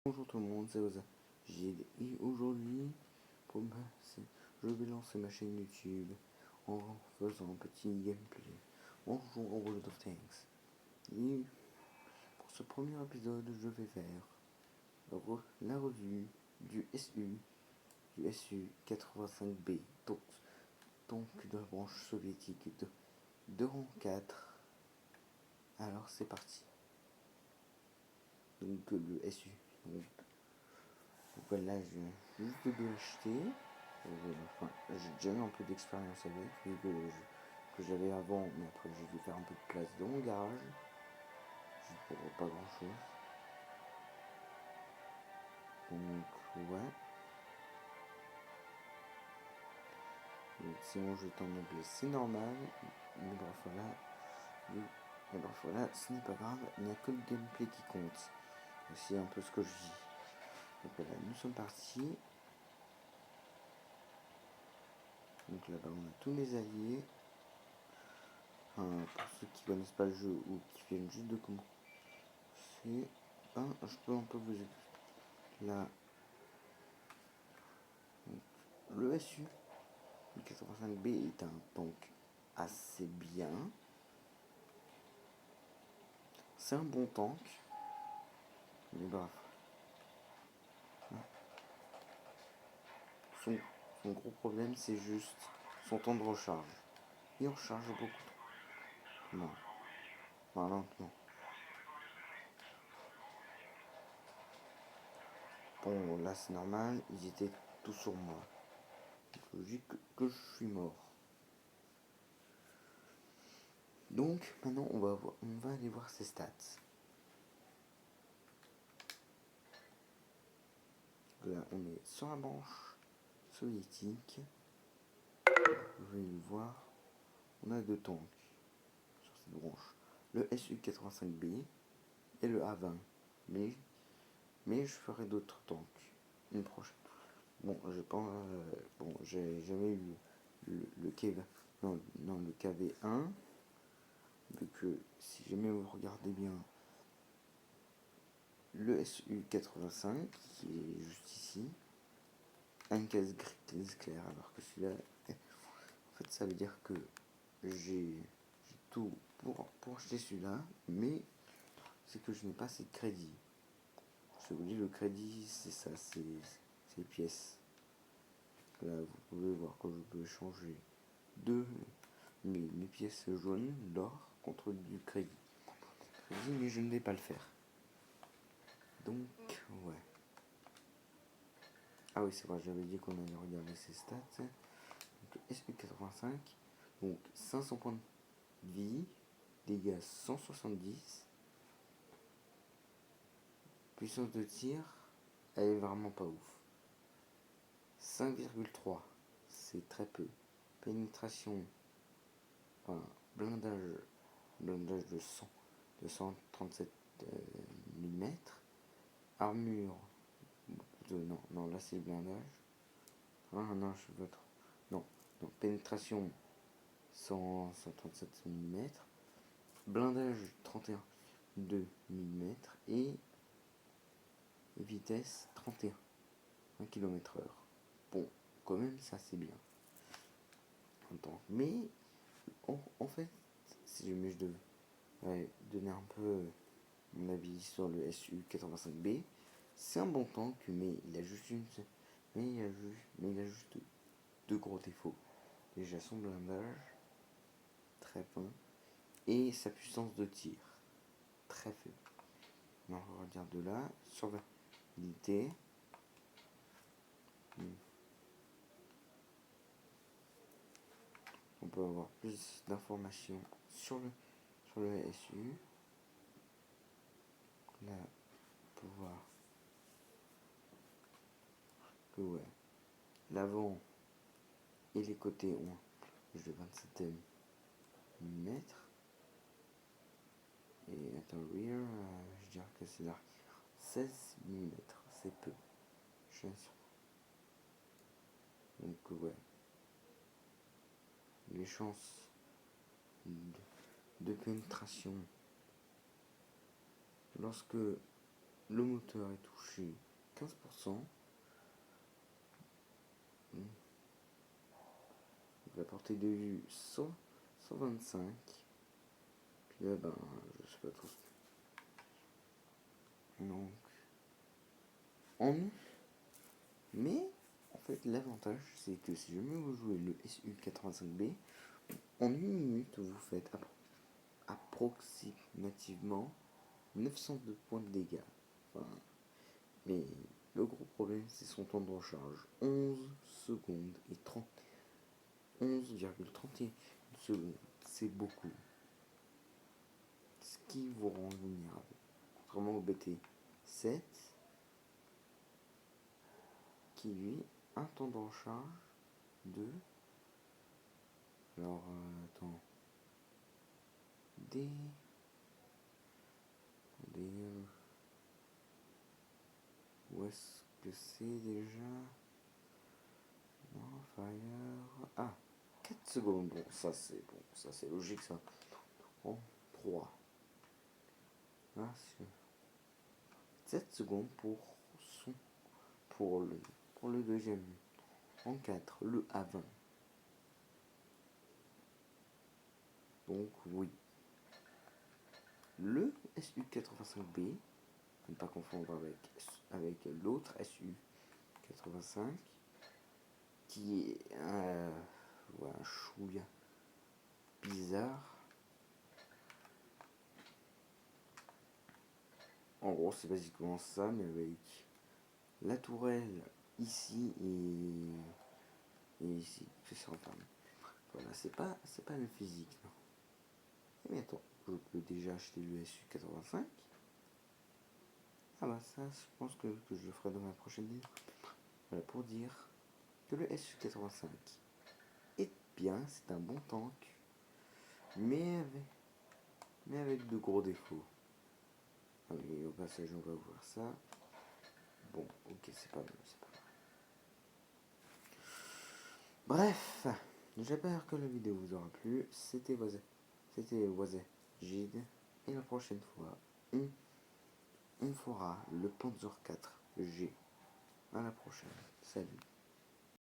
Bonjour tout le monde, c'est Oza Gide et aujourd'hui, je vais lancer ma chaîne YouTube en faisant un petit gameplay en jouant au World of Tanks. Et pour ce premier épisode, je vais faire la revue du SU 85B, donc de la branche soviétique de rang 4. Alors c'est parti. Donc le SU. Donc voilà, je viens juste de l'acheter. Enfin, j'ai déjà eu un peu d'expérience avec, vu que j'avais avant, mais après j'ai dû faire un peu de place dans mon garage, juste pour pas grand chose. Donc ouais. Donc, sinon je t'en anglais, c'est normal, mais bref voilà, ce n'est pas grave, il n'y a que le gameplay qui compte. C'est un peu ce que je dis. Donc voilà, nous sommes partis. Donc là-bas on a tous mes alliés. Pour ceux qui connaissent pas le jeu ou qui viennent juste de commencer, je peux un peu vous expliquer. Là, le SU 85B est un tank assez bien. C'est un bon tank, mais bref. Son gros problème, c'est juste son temps de recharge. Il recharge beaucoup trop. Non, enfin, lentement. Bon, là c'est normal, ils étaient tous sur moi. Donc, logique que je suis mort. Donc maintenant on va aller voir ses stats. Là on est sur la branche soviétique. Vous allez le voir, on a deux tanks sur cette branche. Le SU-85B et le A-20. Mais je ferai d'autres tanks une prochaine. Bon, j'ai jamais eu le KV, non, le KV1. Donc si jamais vous regardez bien le SU-85 qui est juste ici, a une case claire, alors que celui-là, en fait ça veut dire que j'ai tout pour acheter celui-là, mais c'est que je n'ai pas assez de crédit. Je vous dis, le crédit c'est ça, c'est les pièces. Là vous pouvez voir que je peux changer mes pièces jaunes d'or contre du crédit. Mais je ne vais pas le faire. Donc ouais. Ah oui c'est vrai, j'avais dit qu'on allait regarder ses stats. Donc SU-85, donc 500 points de vie, dégâts 170, puissance de tir, elle est vraiment pas ouf. 5,3, c'est très peu. Pénétration, enfin blindage de 137 mm. Armure, non, là c'est le blindage. Ah non, je veux trop. Non, pénétration 137 mm. Blindage 31 mm et vitesse 31 1 km/h. Bon, quand même, ça c'est bien. Mais en fait, si jamais je devais donner un peu mon avis sur le SU-85B, c'est un bon tank, mais il a juste deux gros défauts. Déjà son blindage, très fin, et sa puissance de tir, très faible. On regarde de là, survivabilité. On peut avoir plus d'informations sur le SU. Là, on peut voir que ouais, l'avant et les côtés ont plus de 27 mm. Et rear, je dirais que c'est l'arrière 16 mm, c'est peu. Je suis sûr. Donc ouais, les chances de pénétration lorsque le moteur est touché 15%. La portée de vue 125. Puis là, ben, je sais pas trop. Donc, mais en fait, l'avantage, c'est que si jamais vous jouez le SU85B, en 1 minute, vous faites approximativement 902 points de dégâts. Enfin, mais le gros problème, c'est son temps de recharge. 11 secondes et 11,31 secondes. C'est beaucoup. Ce qui vous rend vulnérable. Contrairement au BT7, qui lui, un temps de recharge de... Alors, attends. Où est-ce que c'est déjà? Non, Fire. Ah, 4 secondes. Bon, ça c'est logique ça. En 3. Ah, 7 secondes pour le deuxième. En 4, le A20. Donc oui. Le SU85B, ne pas confondre avec l'autre SU85, qui est un chouïa bizarre. En gros, c'est basiquement ça, mais avec la tourelle ici et ici. C'est ça, enfin. Voilà, c'est pas le physique, non. Mais attends, je peux déjà acheter le SU85. Ah bah ça, je pense que je le ferai dans ma prochaine vidéo. Voilà, pour dire que le SU85 est bien, c'est un bon tank, mais avec de gros défauts. Allez, au passage, on va voir ça. Bon, ok, c'est pas mal, c'est pas mal. Bref, j'espère que la vidéo vous aura plu. C'était Wazé Gide. Et la prochaine fois, on fera le Panzer 4G. À la prochaine. Salut.